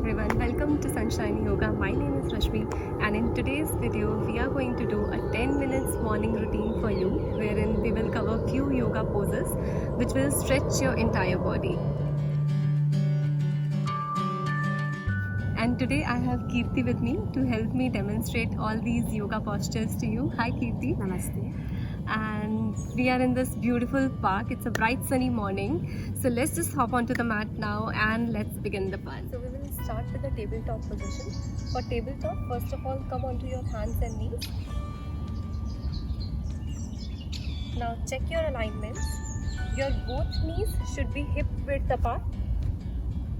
everyone, welcome to Sunshine Yoga. My name is Rashmi, and in today's video we are going to do a 10 minutes morning routine for you, wherein we will cover few yoga poses which will stretch your entire body. And today I have Kirti with me to help me demonstrate all these yoga postures to you. Hi Kirti. Namaste. And we are in this beautiful park. It's a bright sunny morning. So let's just hop onto the mat now and let's begin the fun. So we will start with the tabletop position. For tabletop, first of all, come onto your hands and knees. Now check your alignments. Your both knees should be hip width apart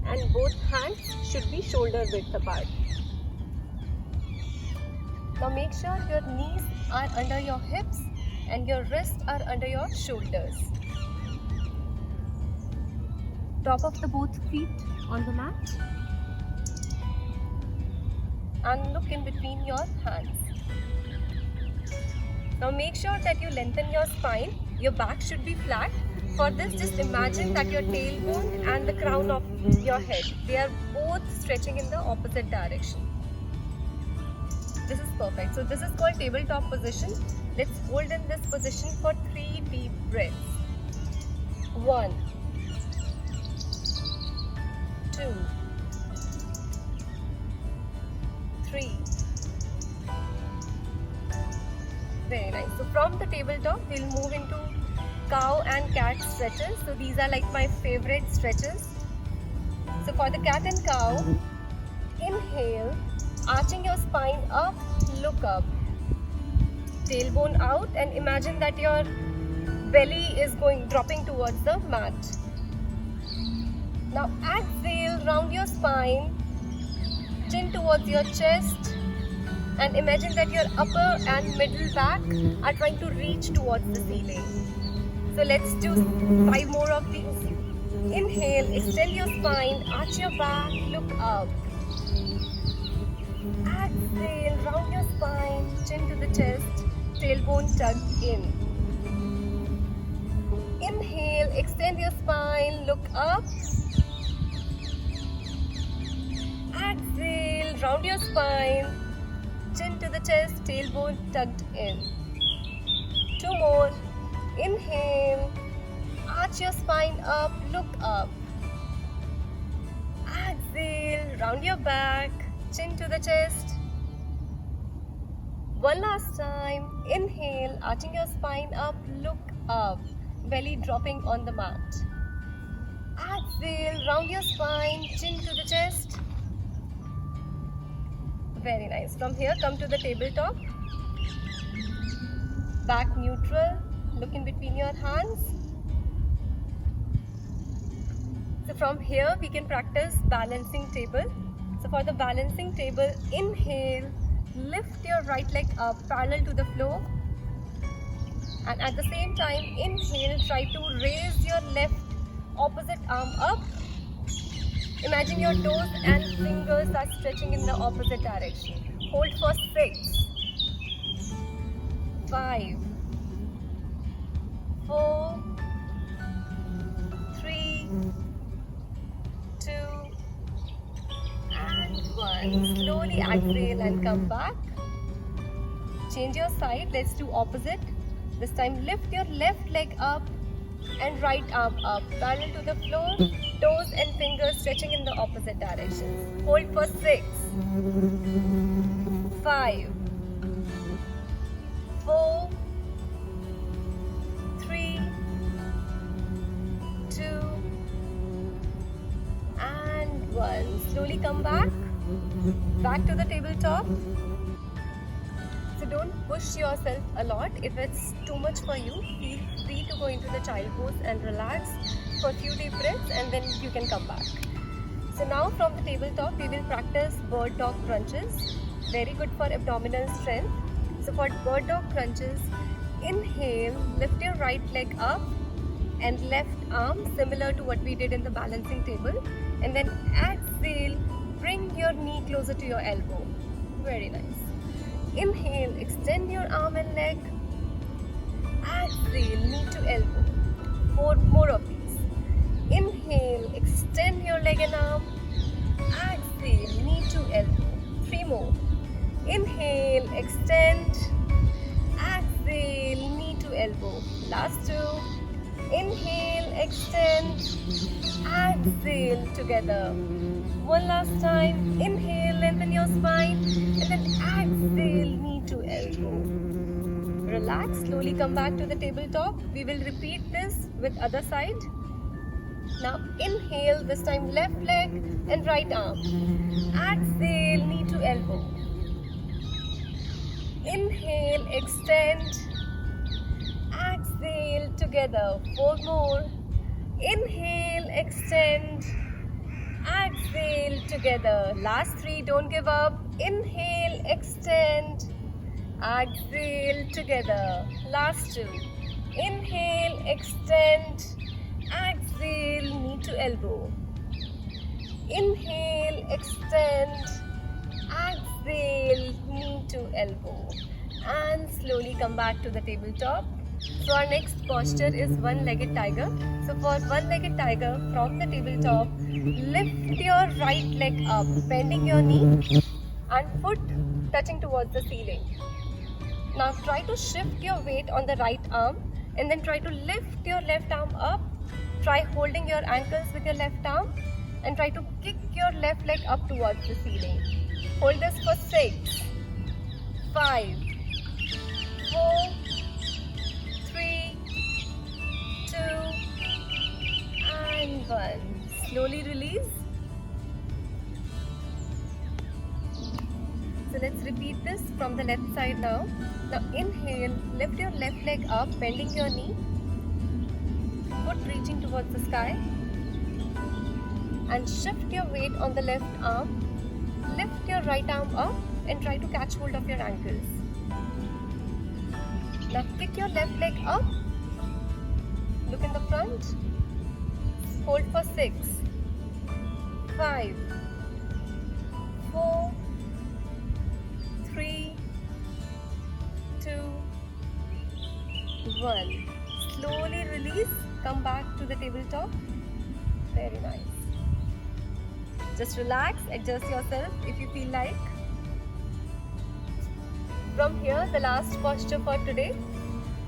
and both hands should be shoulder width apart. Now make sure your knees are under your hips and your wrists are under your shoulders. Top of the both feet on the mat and look in between your hands. Now make sure that you lengthen your spine. Your back should be flat. For this, just imagine that your tailbone and the crown of your head, they are both stretching in the opposite direction. This is perfect. So this is called tabletop position. Let's hold in this position for 3 deep breaths. 1, 2, 3. Very nice. So from the tabletop, we'll move into cow and cat stretches. So these are like my favorite stretches. So for the cat and cow, inhale, arching your spine up, look up. Tailbone out and imagine that your belly is dropping towards the mat. Now exhale, round your spine, chin towards your chest, and imagine that your upper and middle back are trying to reach towards the ceiling. So let's do 5 more of these. Inhale, extend your spine, arch your back, look up. Exhale, round your spine, chin to the chest, tailbone tucked in. Inhale, extend your spine, look up. Exhale, round your spine, chin to the chest, tailbone tucked in. 2 more. Inhale, arch your spine up, look up. Exhale, round your back, chin to the chest. 1 last time. Inhale, arching your spine up, look up, belly dropping on the mat. Exhale, round your spine, chin to the chest. Very nice. From here, come to the tabletop. Back neutral, look in between your hands. So from here, we can practice balancing table. So for the balancing table, inhale, lift your right leg up parallel to the floor, and at the same time inhale, try to raise your left opposite arm up. Imagine your toes and fingers are stretching in the opposite direction. Hold for 6, 5, 4, 3, 2 and 1. Slowly exhale and come back. Change your side. Let's do opposite. This time lift your left leg up and right arm up parallel to the floor. Toes and fingers stretching in the opposite direction. Hold for 6, 5, 4, 3, 2 and 1. Slowly come back to the tabletop. So don't push yourself a lot. If it's too much for you, feel free to go into the child pose and relax for a few deep breaths, and then you can come back. So now from the tabletop, we will practice bird dog crunches. Very good for abdominal strength. So for bird dog crunches, inhale, lift your right leg up and left arm similar to what we did in the balancing table, and then exhale, bring your knee closer to your elbow. Very nice. Inhale, extend your arm and leg. Exhale, knee to elbow. 4 more of these. Inhale, extend your leg and arm. Exhale, Inhale, extend. Exhale, knee to elbow. Last two. Inhale, extend. Exhale, together. One last time. Inhale, lengthen your spine. And then exhale, knee to elbow. Relax, slowly come back to the tabletop. We will repeat this with other side. Now inhale, this time left leg and right arm. Exhale, knee to elbow. Inhale, extend. Exhale, together. Four more. Inhale, extend. Exhale, together. Last three, don't give up. Inhale, extend. Exhale, together. Last two. Inhale, extend. Exhale, knee to elbow. Inhale, extend. Exhale, knee to elbow. And slowly come back to the tabletop. So our next posture is one-legged tiger. So for one-legged tiger, from the tabletop, lift your right leg up, bending your knee and foot touching towards the ceiling. Now try to shift your weight on the right arm and then try to lift your left arm up. Try holding your ankles with your left arm and try to kick your left leg up towards the ceiling. Hold this for 6, 5, 4, 3, 2, and 1. Slowly release. So let's repeat this from the left side now. Now inhale, lift your left leg up, bending your knee, foot reaching towards the sky, and shift your weight on the left arm. Lift your right arm up and try to catch hold of your ankles. Now kick your left leg up, look in the front, hold for 6, 5, 4, 3, 2, 1. Slowly release, come back to the tabletop. Very nice. Just relax, adjust yourself if you feel like. From here, the last posture for today.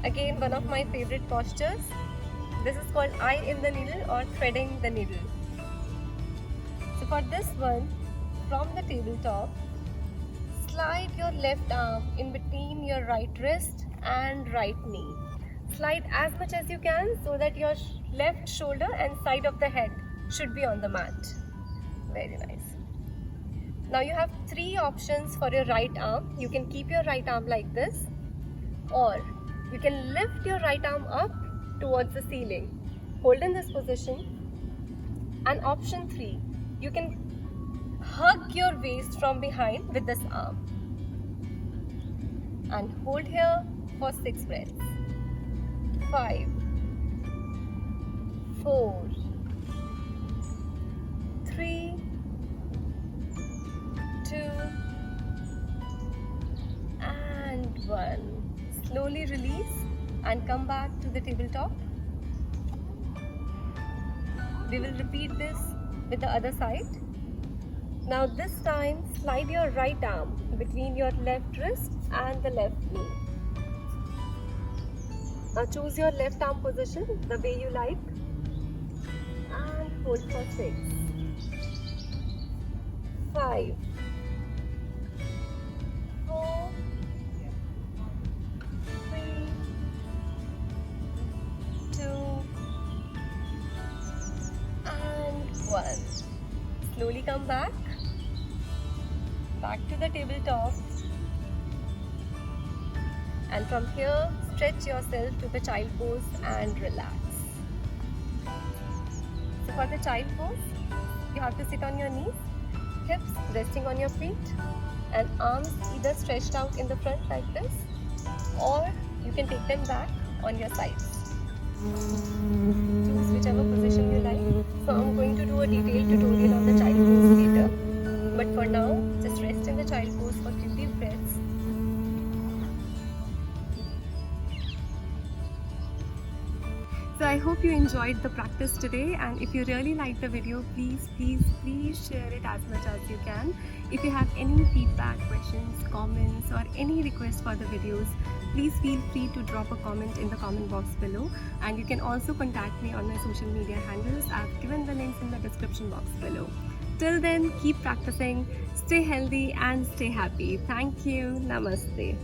Again, one of my favorite postures. This is called eye in the needle or threading the needle. So for this one, from the tabletop, slide your left arm in between your right wrist and right knee. Slide as much as you can so that your left shoulder and side of the head should be on the mat. Very nice. Now you have 3 options for your right arm. You can keep your right arm like this, or you can lift your right arm up towards the ceiling. Hold in this position. And option 3, you can hug your waist from behind with this arm. And hold here for 6 breaths. 5, 4, 3, 2, and 1. Slowly release and come back to the tabletop. We will repeat this with the other side. Now this time, slide your right arm between your left wrist and the left knee. Now choose your left arm position the way you like and hold for 6, 5, 4, 3, 2, and 1. Slowly come back to the tabletop, and from here stretch yourself to the child pose and relax. So for the child pose, you have to sit on your knees, hips resting on your feet, and arms either stretched out in the front like this, or you can take them back on your sides. Choose whichever position you like. So I'm going to do a detailed tutorial on the child pose later. But for now, just rest in the child pose for 2 deep breaths. So I hope hope you enjoyed the practice today, and if you really liked the video, please share it as much as you can. If you have any feedback, questions, comments, or any requests for the videos, please feel free to drop a comment in the comment box below, and you can also contact me on my social media handles. I've given the links in the description box below. Till then, keep practicing, stay healthy and stay happy. Thank you. Namaste.